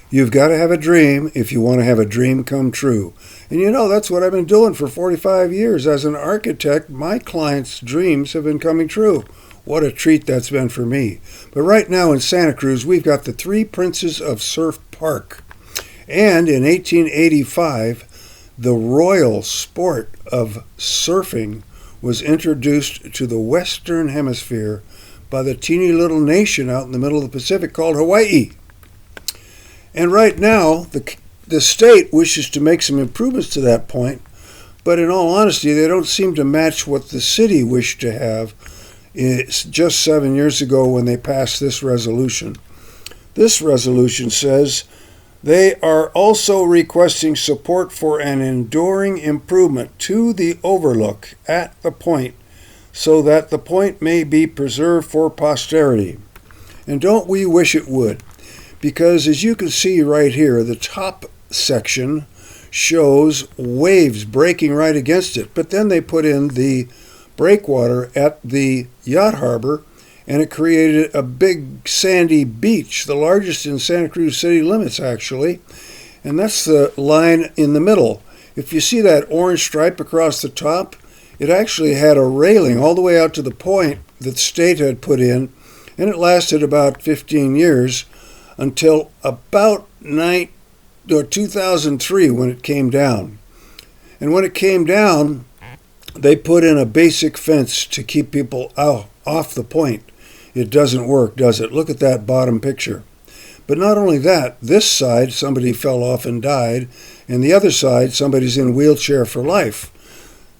You've got to have a dream if you want to have a dream come true. And that's what I've been doing for 45 years. As an architect, my clients' dreams have been coming true. What a treat that's been for me. But right now in Santa Cruz, we've got the Three Princes of Surf Park. And in 1885, the royal sport of surfing was introduced to the Western Hemisphere by the teeny little nation out in the middle of the Pacific called Hawaii. And right now, the state wishes to make some improvements to that point, but in all honesty, they don't seem to match what the city wished to have just 7 years ago when they passed this resolution. This resolution says they are also requesting support for an enduring improvement to the overlook at the point so that the point may be preserved for posterity. And don't we wish it would? Because as you can see right here, the top section shows waves breaking right against it. But then they put in the breakwater at the yacht harbor, and it created a big sandy beach, the largest in Santa Cruz city limits, actually. And that's the line in the middle. If you see that orange stripe across the top, it actually had a railing all the way out to the point that the state had put in, and it lasted about 15 years. Until about 2003 when it came down. And when it came down, they put in a basic fence to keep people off the point. It doesn't work, does it? Look at that bottom picture. But not only that, this side somebody fell off and died, and the other side somebody's in a wheelchair for life.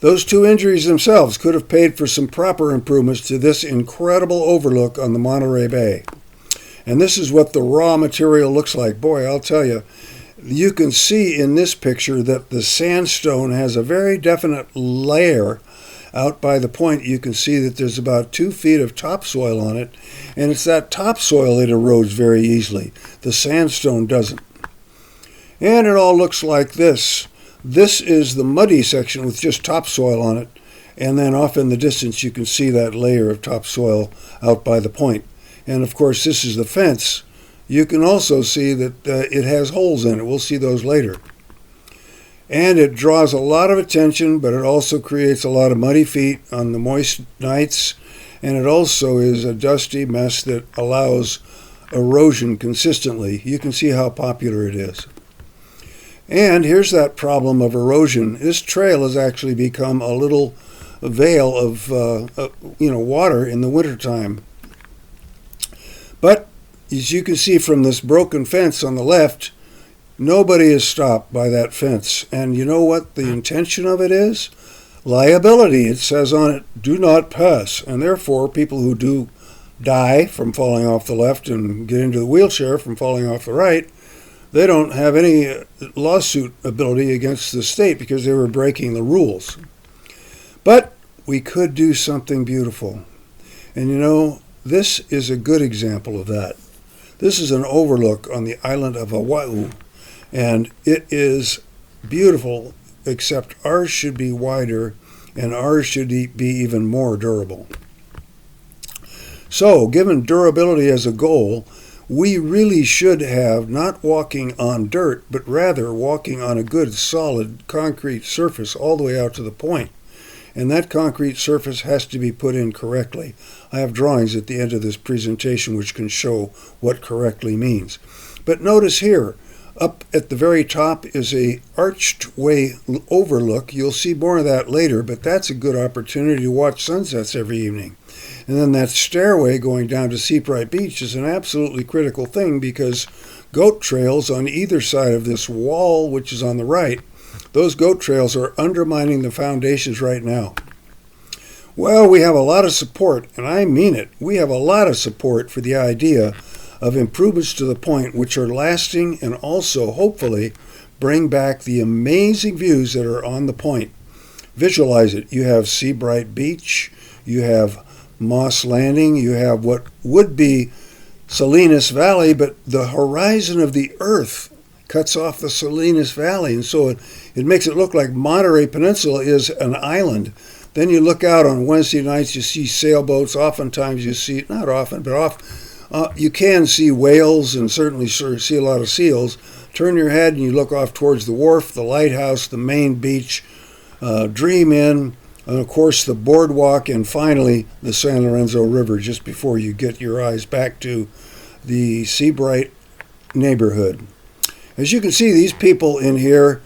Those two injuries themselves could have paid for some proper improvements to this incredible overlook on the Monterey Bay. And this is what the raw material looks like. Boy, I'll tell you, you can see in this picture that the sandstone has a very definite layer out by the point. You can see that there's about 2 feet of topsoil on it, and it's that topsoil that erodes very easily. The sandstone doesn't. And it all looks like this. This is the muddy section with just topsoil on it, and then off in the distance you can see that layer of topsoil out by the point. And of course, this is the fence. You can also see that it has holes in it. We'll see those later. And it draws a lot of attention, but it also creates a lot of muddy feet on the moist nights. And it also is a dusty mess that allows erosion consistently. You can see how popular it is. And here's that problem of erosion. This trail has actually become a little veil of water in the wintertime. But as you can see from this broken fence on the left, nobody is stopped by that fence. And you know what the intention of it is? Liability. It says on it, do not pass. And therefore, people who do die from falling off the left and get into the wheelchair from falling off the right, they don't have any lawsuit ability against the state because they were breaking the rules. But we could do something beautiful. And this is a good example of that. This is an overlook on the island of Oahu, and it is beautiful, except ours should be wider, and ours should be even more durable. So, given durability as a goal, we really should have not walking on dirt, but rather walking on a good, solid concrete surface all the way out to the point. And that concrete surface has to be put in correctly. I have drawings at the end of this presentation which can show what correctly means. But notice here, up at the very top is a archway overlook. You'll see more of that later, but that's a good opportunity to watch sunsets every evening. And then that stairway going down to Seabright Beach is an absolutely critical thing because goat trails on either side of this wall, which is on the right, those goat trails are undermining the foundations right now. Well, we have a lot of support, and I mean it. We have a lot of support for the idea of improvements to the point which are lasting and also, hopefully, bring back the amazing views that are on the point. Visualize it. You have Seabright Beach, you have Moss Landing, you have what would be Salinas Valley, but the horizon of the earth cuts off the Salinas Valley, and so it makes it look like Monterey Peninsula is an island. Then you look out on Wednesday nights, you see sailboats. Oftentimes you see, not often, but You can see whales and certainly see a lot of seals. Turn your head and you look off towards the wharf, the lighthouse, the main beach, Dream Inn, and of course the boardwalk, and finally the San Lorenzo River just before you get your eyes back to the Seabright neighborhood. As you can see, these people in here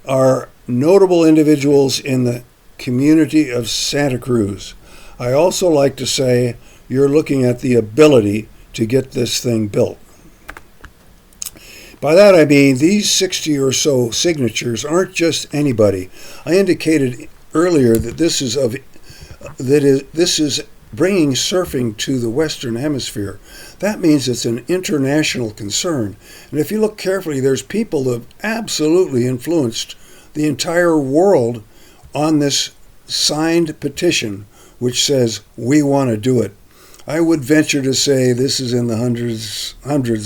are notable individuals in the community of Santa Cruz. I also like to say you're looking at the ability to get this thing built. By that I mean these 60 or so signatures aren't just anybody. I indicated earlier that this is bringing surfing to the Western Hemisphere. That means it's an international concern. And if you look carefully, there's people that have absolutely influenced the entire world on this signed petition which says we want to do it. I would venture to say this is in the hundreds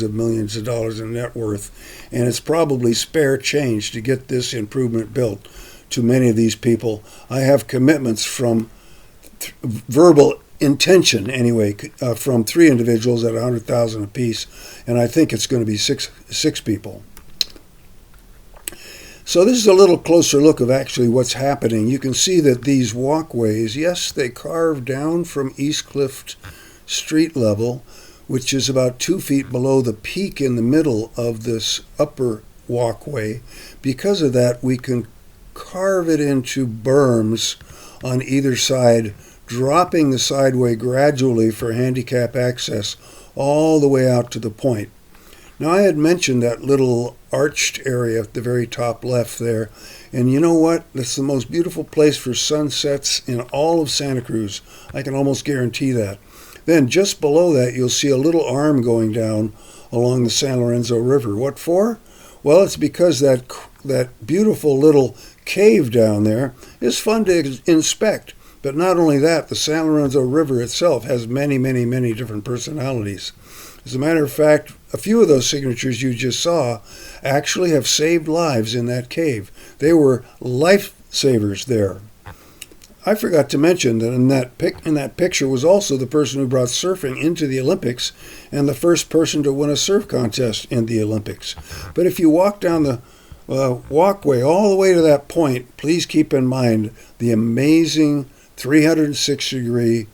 of millions of dollars in net worth, and it's probably spare change to get this improvement built to many of these people. I have commitments from verbal intention anyway from 3 individuals at $100,000 apiece, and I think it's going to be six people. So this is a little closer look of actually what's happening. You can see that these walkways, yes, they carve down from East Cliff street level, which is about 2 feet below the peak in the middle of this upper walkway. Because of that, we can carve it into berms on either side, dropping the sideway gradually for handicap access all the way out to the point. Now, I had mentioned that little arched area at the very top left there, and you know what? That's the most beautiful place for sunsets in all of Santa Cruz. I can almost guarantee that. Then just below that, you'll see a little arm going down along the San Lorenzo River. What for? Well, it's because that beautiful little cave down there is fun to inspect. But not only that, the San Lorenzo River itself has many, many, many different personalities. As a matter of fact, a few of those signatures you just saw actually have saved lives in that cave. They were lifesavers there. I forgot to mention that in that picture was also the person who brought surfing into the Olympics and the first person to win a surf contest in the Olympics. But if you walk down the walkway all the way to that point, please keep in mind the amazing 360-degree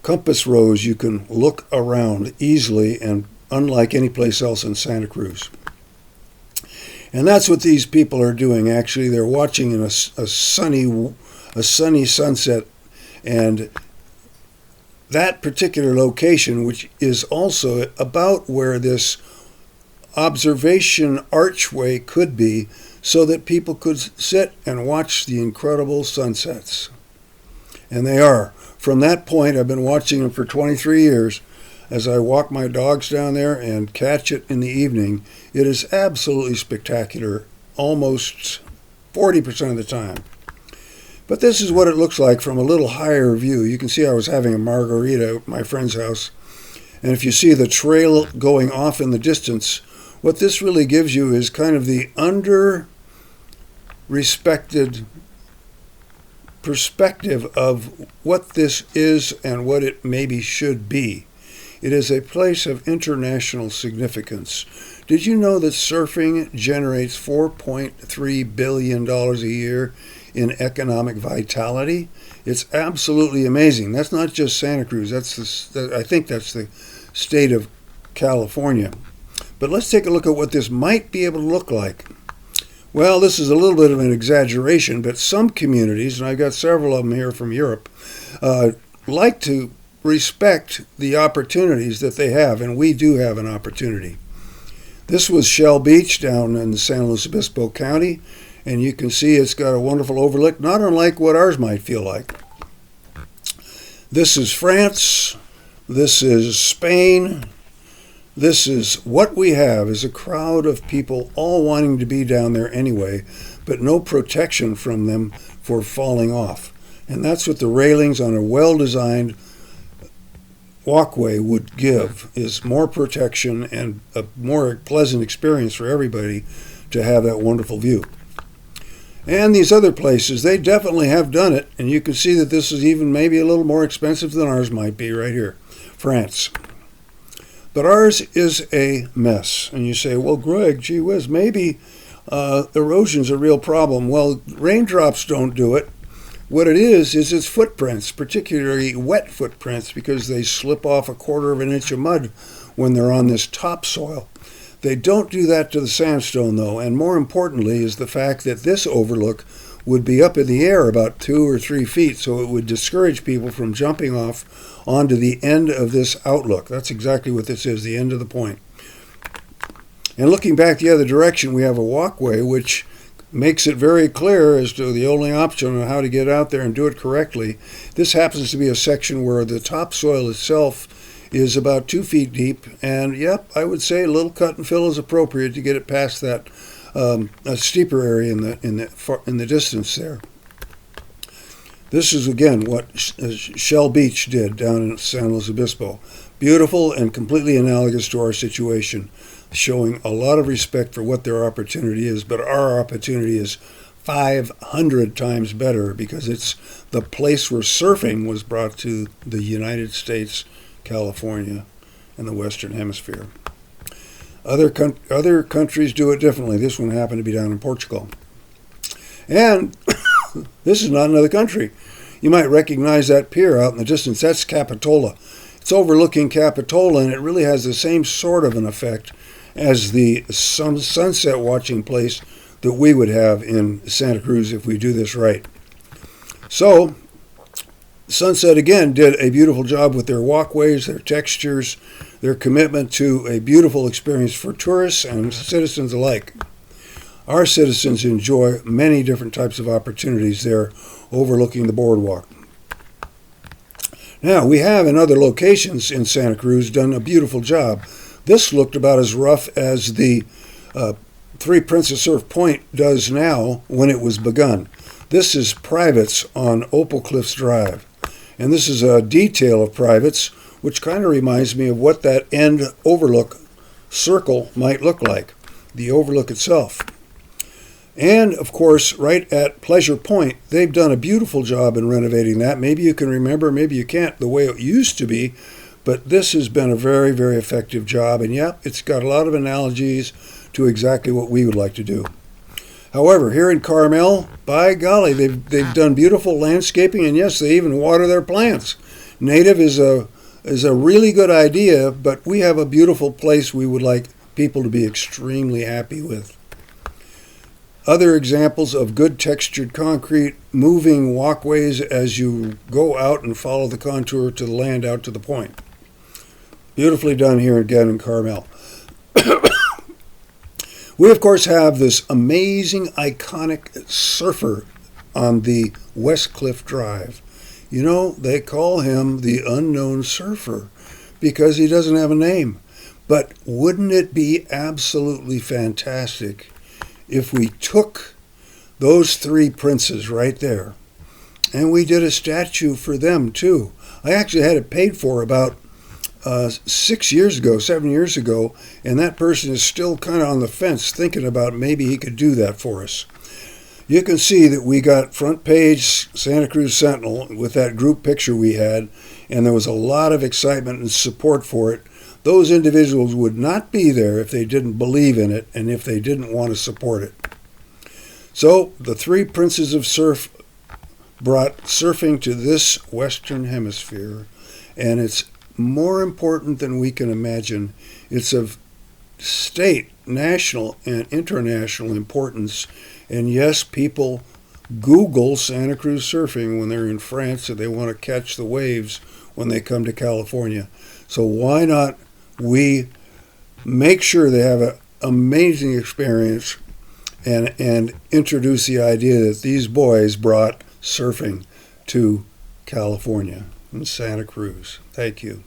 compass rose. You can look around easily and unlike any place else in Santa Cruz. And that's what these people are doing. Actually, they're watching in a sunny sunset, and that particular location, which is also about where this observation archway could be, so that people could sit and watch the incredible sunsets. And they are. From that point, I've been watching them for 23 years. As I walk my dogs down there and catch it in the evening, it is absolutely spectacular, almost 40% of the time. But this is what it looks like from a little higher view. You can see I was having a margarita at my friend's house. And if you see the trail going off in the distance, what this really gives you is kind of the under-respected perspective of what this is and what it maybe should be. It is a place of international significance. Did you know that surfing generates $4.3 billion a year in economic vitality? It's absolutely amazing. That's not just Santa Cruz. I think that's the state of California. But let's take a look at what this might be able to look like. Well, this is a little bit of an exaggeration, but some communities, and I've got several of them here from Europe, like to respect the opportunities that they have, and we do have an opportunity. This was Shell Beach down in San Luis Obispo County, and you can see it's got a wonderful overlook, not unlike what ours might feel like. This is France. This is Spain. This is what we have is a crowd of people all wanting to be down there anyway, but no protection from them for falling off. And that's what the railings on a well-designed walkway would give, is more protection and a more pleasant experience for everybody to have that wonderful view. And these other places, they definitely have done it, and you can see that this is even maybe a little more expensive than ours might be right here, France. But ours is a mess. And you say, well, Greg, gee whiz, maybe erosion's a real problem. Well, raindrops don't do it. What it is it's footprints, particularly wet footprints, because they slip off a quarter of an inch of mud when they're on this topsoil. They don't do that to the sandstone, though, and more importantly is the fact that this overlook would be up in the air about 2 or 3 feet, so it would discourage people from jumping off onto the end of this outlook. That's exactly what this is, the end of the point. And looking back the other direction, we have a walkway which makes it very clear as to the only option on how to get out there and do it correctly. This happens to be a section where the topsoil itself is about 2 feet deep, and yep, I would say a little cut and fill is appropriate to get it past that a steeper area in the distance there. This is again what Shell Beach did down in San Luis Obispo. Beautiful and completely analogous to our situation, showing a lot of respect for what their opportunity is, but our opportunity is 500 times better because it's the place where surfing was brought to the United States, California, and the Western Hemisphere. Other countries do it differently. This one happened to be down in Portugal. And this is not another country. You might recognize that pier out in the distance. That's Capitola. It's overlooking Capitola, and it really has the same sort of an effect as the sunset watching place that we would have in Santa Cruz if we do this right. So, Sunset again did a beautiful job with their walkways, their textures, their commitment to a beautiful experience for tourists and citizens alike. Our citizens enjoy many different types of opportunities there overlooking the boardwalk. Now, we have in other locations in Santa Cruz done a beautiful job. This looked about as rough as the Three Princes Surf Point does now when it was begun. This is Privates on Opal Cliffs Drive. And this is a detail of Privates, which kind of reminds me of what that end overlook circle might look like, the overlook itself. And, of course, right at Pleasure Point, they've done a beautiful job in renovating that. Maybe you can remember, maybe you can't, the way it used to be, but this has been a very, very effective job. And, yeah, it's got a lot of analogies to exactly what we would like to do. However, here in Carmel, by golly, they've done beautiful landscaping, and yes, they even water their plants. Native is a really good idea, but we have a beautiful place we would like people to be extremely happy with. Other examples of good textured concrete, moving walkways as you go out and follow the contour to the land out to the point. Beautifully done here again in Carmel. We, of course, have this amazing, iconic surfer on the West Cliff Drive. You know, they call him the unknown surfer because he doesn't have a name. But wouldn't it be absolutely fantastic if we took those three princes right there and we did a statue for them, too? I actually had it paid for about 7 years ago, and that person is still kind of on the fence thinking about maybe he could do that for us. You can see that we got front page Santa Cruz Sentinel with that group picture we had, and there was a lot of excitement and support for it. Those individuals would not be there if they didn't believe in it and if they didn't want to support it. So the Three Princes of Surf brought surfing to this Western Hemisphere, and it's more important than we can imagine. It's of state, national, and international importance. And yes, people Google Santa Cruz surfing when they're in France and they want to catch the waves when they come to California. So why not we make sure they have an amazing experience and introduce the idea that these boys brought surfing to California and Santa Cruz. Thank you.